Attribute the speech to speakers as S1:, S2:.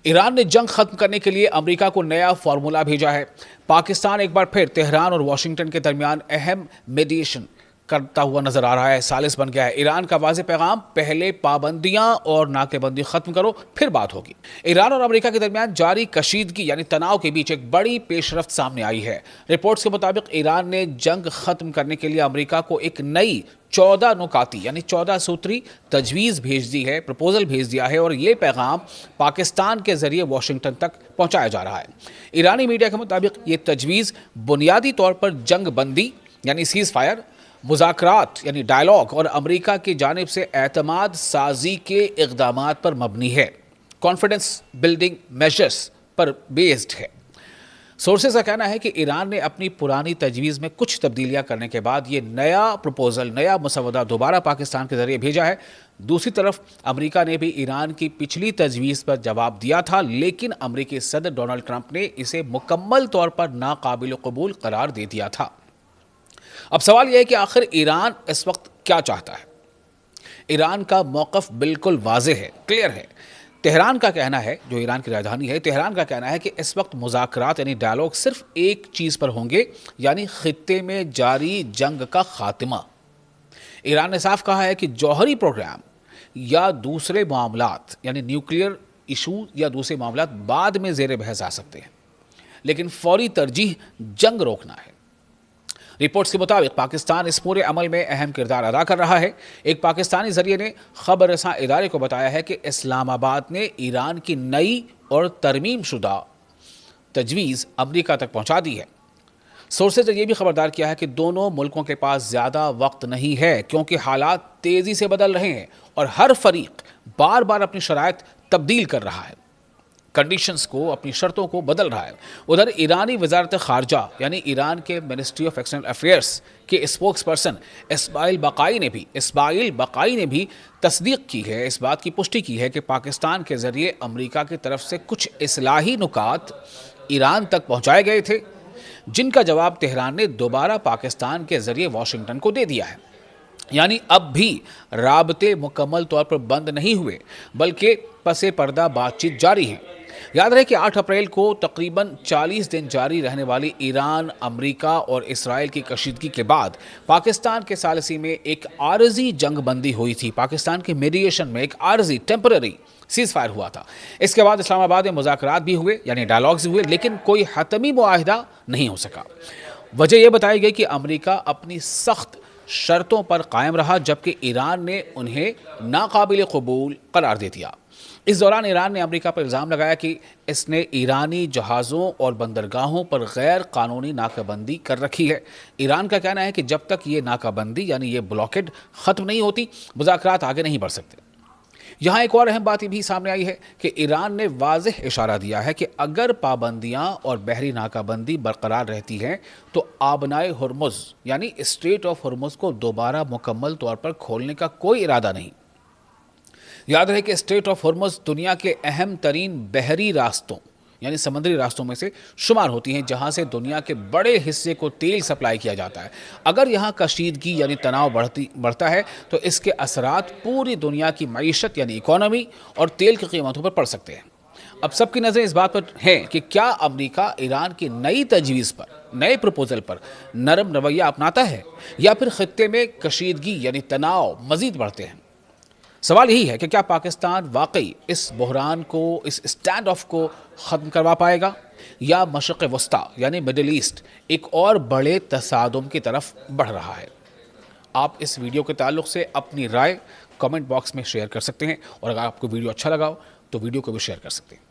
S1: Iran ने जंग खत्म करने के लिए अमेरिका को नया फॉर्मूला भेजा है। पाकिस्तान एक बार फिर तेहरान और वॉशिंगटन के दरमियान अहम मीडिएशन करता हुआ नजर आ रहा है। सालिस बन गया है। ईरान का वाज़ेह पैगाम, पहले पाबंदियां और नाकेबंदी खत्म करो, फिर बात होगी। ईरान और अमेरिका के दरमियान जारी कशीदगी यानी तनाव के बीच एक बड़ी पेशरफ्त सामने आई है। रिपोर्ट्स के मुताबिक ईरान ने जंग खत्म करने के लिए अमेरिका को एक नई 14 नुकाती यानी 14 सूत्री तजवीज़ भेज दी है, प्रपोजल भेज दिया है और ये पैगाम पाकिस्तान के जरिए वॉशिंगटन तक पहुंचाया जा रहा है। ईरानी मीडिया के मुताबिक ये तजवीज़ बुनियादी तौर पर जंग बंदी यानी सीज़ फायर, मुज़ाकरात यानी डायलॉग और अमेरिका की जानिब से एतमाद साजी के इक़दामात पर मबनी है, कॉन्फिडेंस बिल्डिंग मेजर्स पर बेस्ड है। सोर्सेज का कहना है कि ईरान ने अपनी पुरानी तजवीज़ में कुछ तब्दीलियां करने के बाद ये नया प्रपोजल, नया मसवदा दोबारा पाकिस्तान के जरिए भेजा है। दूसरी तरफ अमेरिका ने भी ईरान की पिछली तजवीज़ पर जवाब दिया था, लेकिन अमेरिकी सदर डोनाल्ड ट्रंप ने इसे मुकम्मल तौर पर नाकाबिल कबूल करार दे दिया था। अब सवाल यह है कि आखिर ईरान इस वक्त क्या चाहता है। ईरान का मौक़िफ़ बिल्कुल वाज़ेह है, क्लियर है। तेहरान का कहना है, जो ईरान की राजधानी है, तेहरान का कहना है कि इस वक्त मुज़ाकरात यानी डायलॉग सिर्फ एक चीज़ पर होंगे, यानी खित्ते में जारी जंग का खात्मा। ईरान ने साफ कहा है कि जौहरी प्रोग्राम या दूसरे मामलात यानी न्यूक्लियर इशू या दूसरे मामलात बाद में ज़ेर बहस आ सकते हैं, लेकिन फौरी तरजीह जंग रोकना है। रिपोर्ट्स के मुताबिक पाकिस्तान इस पूरे अमल में अहम किरदार अदा कर रहा है। एक पाकिस्तानी जरिए ने खबर रसां इदारे को बताया है कि इस्लामाबाद ने ईरान की नई और तरमीम शुदा तजवीज़ अमेरिका तक पहुंचा दी है। सोर्सेज ने यह भी खबरदार किया है कि दोनों मुल्कों के पास ज़्यादा वक्त नहीं है, क्योंकि हालात तेज़ी से बदल रहे हैं और हर फरीक बार बार अपनी शराइत तब्दील कर रहा है, कंडीशंस को, अपनी शर्तों को बदल रहा है। उधर ईरानी वजारत खारजा यानी ईरान के मिनिस्ट्री ऑफ एक्सटर्नल अफेयर्स के स्पोक्स पर्सन इस्माइल बकाई ने भी तस्दीक की है, इस बात की पुष्टि की है कि पाकिस्तान के ज़रिए अमेरिका की तरफ से कुछ इस्लाही नुकात ईरान तक पहुँचाए गए थे, जिनका जवाब तेहरान ने दोबारा पाकिस्तान के ज़रिए वॉशिंगटन को दे दिया है। यानी अब भी राबते मुकम्मल तौर पर बंद नहीं हुए, बल्कि पसे पर्दा बातचीत जारी है। याद रहे कि 8 अप्रैल को तकरीबन 40 दिन जारी रहने वाली ईरान, अमेरिका और इसराइल की कशीदगी के बाद पाकिस्तान के सालिसी में एक आरजी जंग बंदी हुई थी। पाकिस्तान के मीडिएशन में एक आरजी टेम्पररी सीज़ फायर हुआ था। इसके बाद इस्लामाबाद में मुज़ाकरात भी हुए यानी डायलॉग्स हुए, लेकिन कोई हतमी मुआहिदा नहीं हो सका। वजह यह बताई गई कि अमेरिका अपनी सख्त शर्तों पर कायम रहा, जबकि ईरान ने उन्हें नाकाबिल कबूल करार दे दिया। इस दौरान ईरान ने अमेरिका पर इल्ज़ाम लगाया कि इसने ईरानी जहाज़ों और बंदरगाहों पर गैर कानूनी नाकाबंदी कर रखी है। ईरान का कहना है कि जब तक ये नाकाबंदी यानी ये ब्लॉकेड ख़त्म नहीं होती, मुज़ाकरात आगे नहीं बढ़ सकते। यहाँ एक और अहम बात भी सामने आई है कि ईरान ने वाज़ेह इशारा दिया है कि अगर पाबंदियाँ और बहरी नाकाबंदी बरकरार रहती हैं तो आबनाए हुर्मुज़ यानी स्ट्रेट ऑफ हुर्मुज़ को दोबारा मुकम्मल तौर पर खोलने का कोई इरादा नहीं। याद रहे कि स्ट्रेट ऑफ हुर्मुज़ दुनिया के अहम तरीन बहरी रास्तों यानी समुद्री रास्तों में से शुमार होती हैं, जहां से दुनिया के बड़े हिस्से को तेल सप्लाई किया जाता है। अगर यहाँ कशीदगी यानी तनाव बढ़ता है तो इसके असरात पूरी दुनिया की मईशत यानी इकोनॉमी और तेल की कीमतों पर पड़ सकते हैं। अब सबकी नज़रें इस बात पर हैं कि क्या अमेरिका ईरान की नई तजवीज़ पर, नए प्रपोजल पर नरम रवैया अपनाता है या फिर खित्ते में कशीदगी यानी तनाव मज़ीद बढ़ते हैं। सवाल यही है कि क्या पाकिस्तान वाकई इस बहरान को, इस स्टैंड ऑफ को ख़त्म करवा पाएगा या मशरिक़ वस्ता यानी मिडिल ईस्ट एक और बड़े तसादुम की तरफ बढ़ रहा है। आप इस वीडियो के ताल्लुक़ से अपनी राय कमेंट बॉक्स में शेयर कर सकते हैं और अगर आपको वीडियो अच्छा लगा हो तो वीडियो को भी शेयर कर सकते हैं।